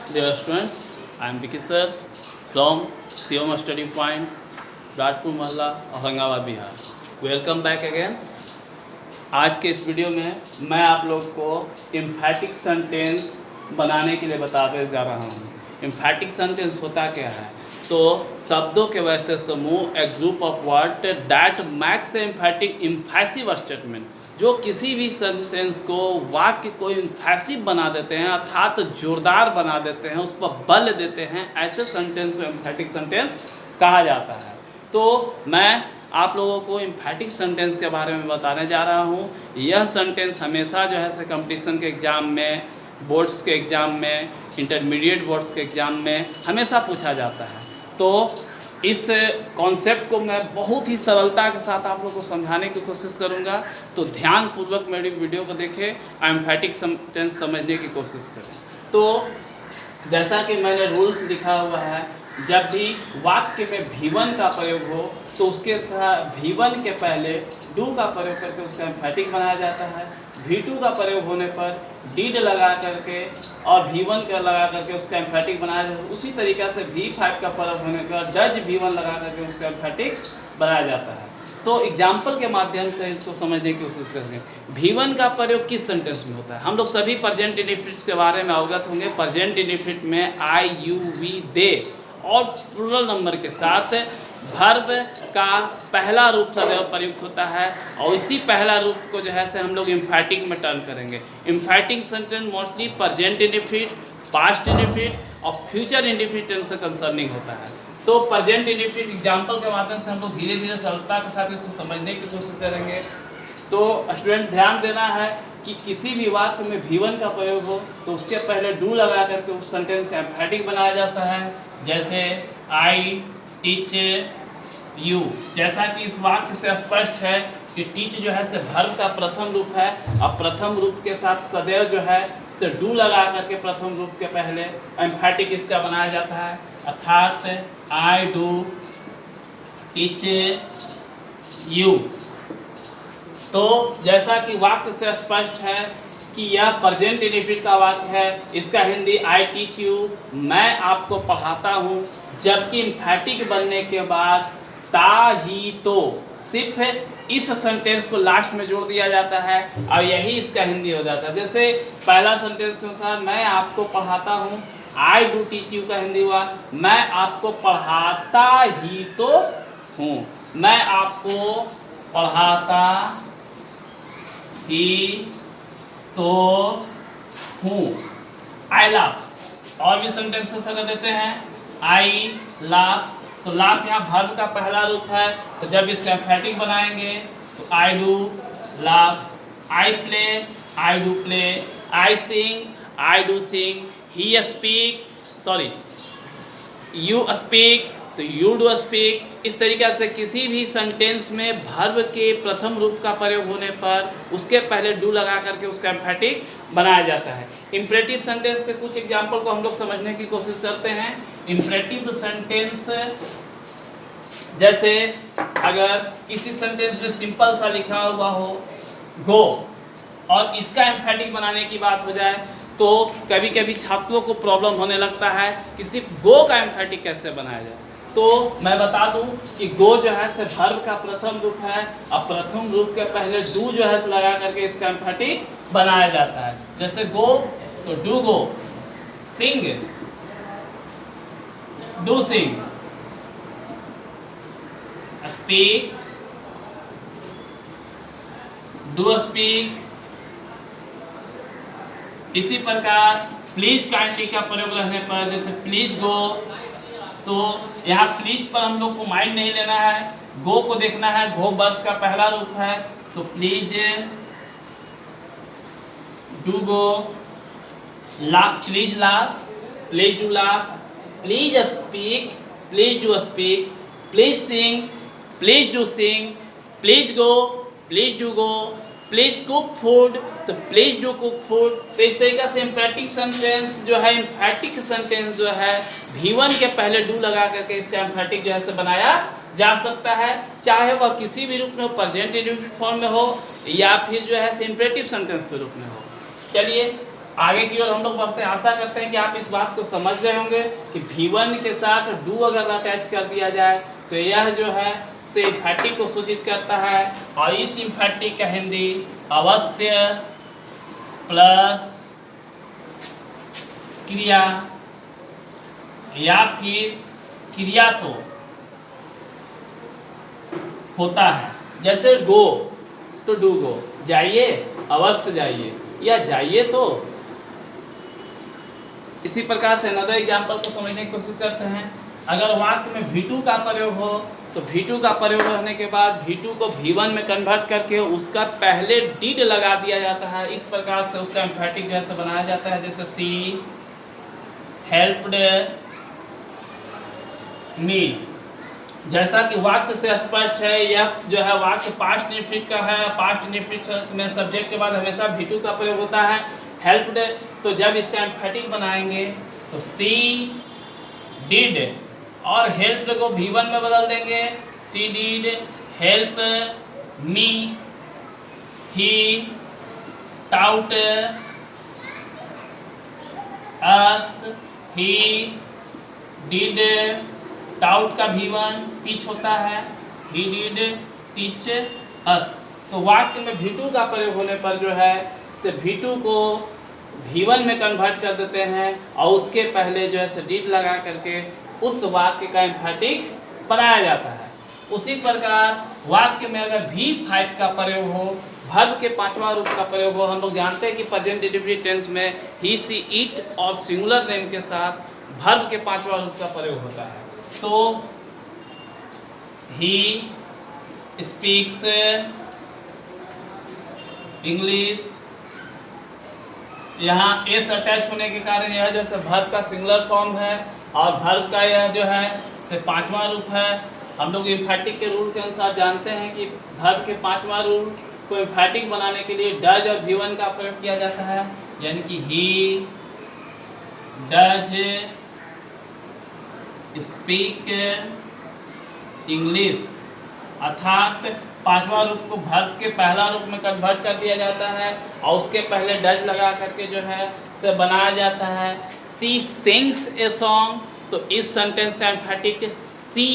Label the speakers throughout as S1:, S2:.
S1: Dear students, I am Vicky sir from Sioma Study Point, Rajpur मोहल्ला, Aurangabad, Bihar. Welcome back again. आज के इस video में मैं आप लोग को एम्फैटिक सेंटेंस बनाने के लिए बताते जा रहा हूँ। एम्फैटिक सेंटेंस होता क्या है? तो शब्दों के वैसे समूह, a group of word that makes emphatic emphasive statement, जो किसी भी सेंटेंस को, वाक्य को इम्फैसिव बना देते हैं, अर्थात जोरदार बना देते हैं, उस पर बल देते हैं, ऐसे सेंटेंस को एम्फैटिक सेंटेंस कहा जाता है। तो मैं आप लोगों को एम्फैटिक सेंटेंस के बारे में बताने जा रहा हूँ। यह सेंटेंस हमेशा जो है कंपटीशन के एग्ज़ाम में, बोर्ड्स के एग्ज़ाम में, इंटरमीडिएट बोर्ड्स के एग्ज़ाम में हमेशा पूछा जाता है। तो इस कॉन्सेप्ट को मैं बहुत ही सरलता के साथ आप लोगों को समझाने की कोशिश करूंगा। तो ध्यानपूर्वक मेरी वीडियो को देखें, एम्फैटिक सेंटेंस समझने की कोशिश करें। तो जैसा कि मैंने रूल्स लिखा हुआ है, जब भी वाक्य में V1 का प्रयोग हो तो उसके साथ V1 के पहले डू का प्रयोग करके उसका एम्फैटिक बनाया जाता है। V2 का प्रयोग होने पर डिड लगा करके और V1 का लगा करके उसका एम्फैटिक बनाया जाता है। उसी तरीक़ा से V5 का प्रयोग होने पर डज V1 लगा करके उसका एम्फैटिक बनाया जाता है। तो एग्जाम्पल के माध्यम से इसको समझने की कोशिश करेंगे। V1 का प्रयोग किस सेंटेंस में होता है? हम लोग सभी प्रेजेंट इंडेफिनिट्स के बारे में अवगत होंगे। प्रेजेंट इंडेफिनिट में आई, यू, वी, दे और प्लूरल नंबर के साथ वर्ब का पहला रूप सदैव प्रयुक्त होता है, और इसी पहला रूप को जो है से हम लोग एम्फैटिक में टर्न करेंगे। एम्फैटिक sentence mostly present indefinite, past indefinite और फ्यूचर इंडेफिनिट टेंस से कंसर्निंग होता है। तो प्रेजेंट इंडेफिनिट एग्जाम्पल के माध्यम से हम लोग धीरे धीरे सरलता के साथ इसको समझने की कोशिश करेंगे। तो स्टूडेंट ध्यान देना है कि किसी भी वाक्य में V1 का प्रयोग हो तो उसके पहले डू लगा करके उस सेंटेंस का एम्फैटिक बनाया जाता है। जैसे आई टीच यू, जैसा कि इस वाक्य से स्पष्ट है कि टीच जो है से वर्ब का प्रथम रूप है, और प्रथम रूप के साथ सदैव जो है से डू लगा करके प्रथम रूप के पहले एम्फैटिक इसका बनाया जाता है, अर्थात आई डू टीच यू। तो जैसा कि वाक्य से स्पष्ट है कि यह प्रेजेंट इंडेफिनिट का वाक्य है, इसका हिंदी आई टीच यू, मैं आपको पढ़ाता हूँ। जबकि एम्फैटिक बनने के बाद ता ही तो सिर्फ इस सेंटेंस को लास्ट में जोड़ दिया जाता है और यही इसका हिंदी हो जाता है। जैसे पहला सेंटेंस के अनुसार मैं आपको पढ़ाता हूँ, आई डू टीच यू का हिंदी हुआ मैं आपको पढ़ाता ही तो हूँ, मैं आपको पढ़ाता ही तो हूँ। आई लाफ, और भी सेंटेंसेस कर देते हैं, आई लाफ। तो लाफ यहाँ वर्ब का पहला रूप है, तो जब इसका एम्फैटिक बनाएंगे तो I do laugh. I play, I do play. I sing, I do sing. He speak, sorry you speak, तो यू डू स्पीक। इस तरीक़े से किसी भी सेंटेंस में वर्ब के प्रथम रूप का प्रयोग होने पर उसके पहले डू लगा करके उसका एम्फैटिक बनाया जाता है। इम्परेटिव सेंटेंस के कुछ एग्जाम्पल को हम लोग समझने की कोशिश करते हैं। इम्परेटिव सेंटेंस जैसे अगर किसी सेंटेंस में सिंपल सा लिखा हुआ हो गो, और इसका एम्फैटिक बनाने की बात हो जाए तो कभी कभी छात्रों को प्रॉब्लम होने लगता है कि सिर्फ गो का एम्फैटिक कैसे बनाया जाए। तो मैं बता दूं कि गो जो है से वर्ब का प्रथम रूप है, और प्रथम रूप के पहले डू जो है से लगा करके इसका एम्फैटिक बनाया जाता है। जैसे गो तो do go, sing do sing, speak do speak. इसी प्रकार प्लीज काइंडली का प्रयोग रहने पर जैसे प्लीज गो, तो यहाँ प्लीज पर हम लोग को माइंड नहीं लेना है, गो को देखना है। गो वर्ब का पहला रूप है, तो please do go. Laugh, please laugh, please do laugh. Please speak, please do speak. Please sing, please do sing. Please go, please do go. Please cook food, तो प्लीज डू कुक फूड। तो इस तरीके से imperative sentence जो है, एम्फैटिक sentence जो है V1 के पहले डू लगा करके इसका एम्फैटिक जो है से बनाया जा सकता है, चाहे वह किसी भी रूप में हो, प्रेजेंट इंडेफिनिट फॉर्म में हो या फिर जो है इम्परेटिव सेंटेंस के रूप में हो। चलिए आगे की ओर हम लोग बढ़ते हैं। आशा करते हैं कि आप इस बात को समझ रहे होंगे कि V1 के साथ डू अगर अटैच कर दिया जाए तो यह जो है से इम्फैटिक को सूचित करता है, और इस इम्फैटिक का हिंदी अवश्य प्लस क्रिया या फिर क्रिया तो होता है। जैसे गो तो डू गो, जाइए अवश्य जाइए, या जाइए तो। इसी प्रकार से अनदर एग्जाम्पल को समझने की कोशिश करते हैं। अगर वाक्य में V2 का प्रयोग हो तो V2 का प्रयोग होने के बाद V2 को V1 में कन्वर्ट करके उसका पहले डिड लगा दिया जाता है। इस प्रकार से उसका एम्फैटिक जैसे बनाया जाता है, जैसे सी हेल्प्ड मी। जैसा कि वाक्य से स्पष्ट है, यह जो है वाक्य पास्ट इंडेफिनिट का है। पास्ट इंडेफिनिट में सब्जेक्ट के बाद हमेशा V2 का प्रयोग होता है। हेल्प्ड, तो जब इसका एम्फैटिक बनाएंगे तो सी डिड, और हेल्प को V1 में बदल देंगे, she did help me, he taught us, he did, taught का V1 टीच होता है, ही डिड टीच अस। तो वाक्य में V2 का प्रयोग होने पर जो है से V2 को V1 में कन्वर्ट कर देते हैं, और उसके पहले जो है से डिड लगा करके उस वाक्य का एम्फैटिक बनाया जाता है। उसी प्रकार वाक्य में अगर V5 का प्रयोग हो, वर्ब के पांचवा रूप का प्रयोग हो, हम लोग जानते हैं कि प्रेजेंट इंडेफिनिट टेंस में ही सी इट और सिंगुलर नेम के साथ वर्ब के पांचवा रूप का प्रयोग होता है। तो ही स्पीक्स इंग्लिश, यहाँ एस अटैच होने के कारण यह जो है वर्ब का सिंगुलर फॉर्म है, और वर्ब का यह जो है से पांचवा रूप है। हम लोग एम्फैटिक के रूल के अनुसार जानते हैं कि वर्ब के पांचवा रूल को एम्फैटिक बनाने के लिए डज और V1 का प्रयोग किया जाता है, यानी कि ही डज स्पीक इंग्लिश, अर्थात पांचवा रूप को वर्ब के पहला रूप में कन्वर्ट कर दिया जाता है, और उसके पहले डज लगा करके जो है से बनाया जाता है। सी सिंग्स ए सॉन्ग, तो इस सेंटेंस का emphatic she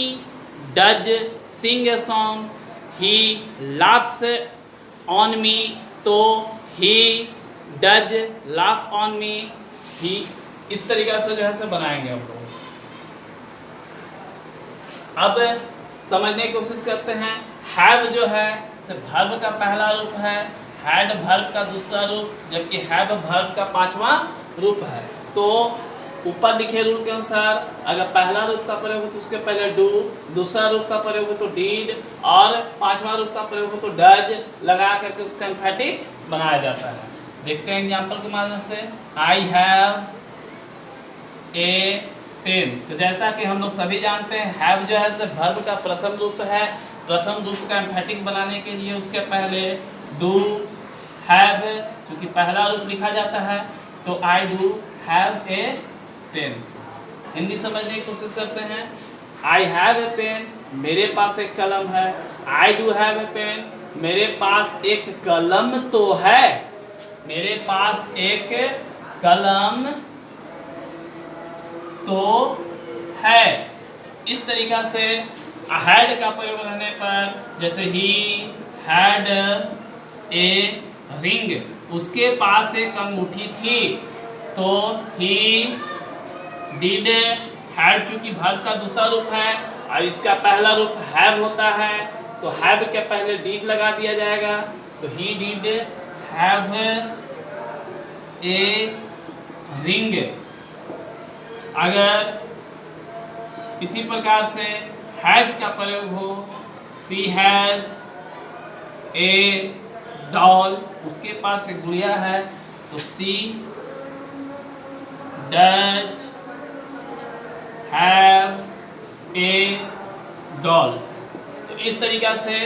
S1: does sing a song. He laughs on me, तो he does laugh on me, he. इस तरीक़ा से जो है से बनाएंगे हम लोग। अब समझने की कोशिश करते हैं। हैव जो है से वर्ब का पहला रूप है, हैड वर्ब का दूसरा रूप, जबकि हैव वर्ब का पांचवा रूप है। तो ऊपर लिखे रूल के अनुसार अगर पहला रूप का प्रयोग हो तो उसके पहले डू, दूसरा रूप का प्रयोग हो तो डीड, और पांचवा रूप का प्रयोग हो तो डज लगा करके उसका एम्फैटिक बनाया जाता है। देखते हैं एग्जाम्पल के माध्यम से। आई हैव ए पेन, तो जैसा कि हम लोग सभी जानते हैं हैव जो है से वर्ब का प्रथम रूप है। प्रथम रूप का एम्फैटिक बनाने के लिए उसके पहले डू हैव, क्योंकि पहला रूप लिखा जाता है, तो I do have a pen. Hindi समझने की कोशिश करते हैं। आई हैव ए पेन, मेरे पास एक कलम है। I do have a pen, मेरे पास एक कलम तो है, मेरे पास एक कलम तो है। इस तरीक़ा से हैड का प्रयोग रहने पर, जैसे ही हैड ए रिंग, उसके पास एक अंगूठी थी, तो ही डिड हैड, चूंकि वर्ब का दूसरा रूप है और इसका पहला रूप हैव होता है, तो हैव के पहले डिड लगा दिया जाएगा, तो he did have a ring. अगर इसी प्रकार से हैज का प्रयोग हो, सी हैज ए डॉल, उसके पास एक गुड़िया है, तो सी डज हैव ए डॉल। तो इस तरीक़ा से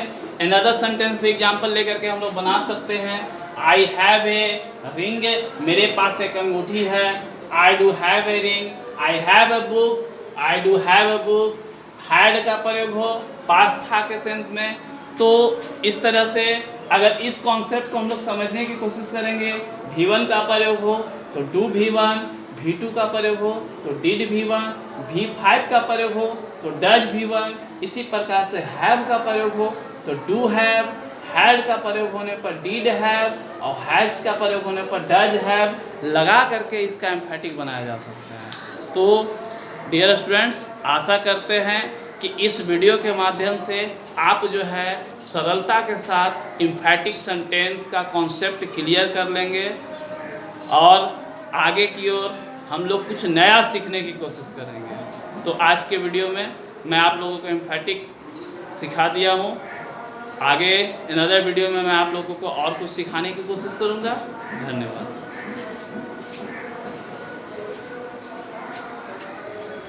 S1: अनदर सेंटेंस पे एग्जाम्पल लेकर के हम लोग बना सकते हैं। आई हैव ए रिंग, मेरे पास एक अंगूठी है। I do have a ring, I have a book, I do have a book. Had का प्रयोग हो पास्ट था के सेंस में, तो इस तरह से अगर इस कॉन्सेप्ट को हम लोग समझने की कोशिश करेंगे, V1 का प्रयोग हो तो डू V1, V2 का प्रयोग हो तो डिड V1, V5 का प्रयोग हो तो डज V1, इसी प्रकार से हैव का प्रयोग हो तो डू हैव, हैड का प्रयोग होने पर डिड हैव और हैज का प्रयोग होने पर डज हैव लगा करके इसका एम्फेटिक बनाया जा सकता है। तो डियर स्टूडेंट्स, आशा करते हैं कि इस वीडियो के माध्यम से आप जो है सरलता के साथ एम्फेटिक सेंटेंस का कॉन्सेप्ट क्लियर कर लेंगे और आगे की ओर हम लोग कुछ नया सीखने की कोशिश करेंगे। तो आज के वीडियो में मैं आप लोगों को एम्फेटिक सिखा दिया हूँ। आगे इन अदर वीडियो में मैं आप लोगों को और कुछ सिखाने की कोशिश करूँगा। धन्यवाद।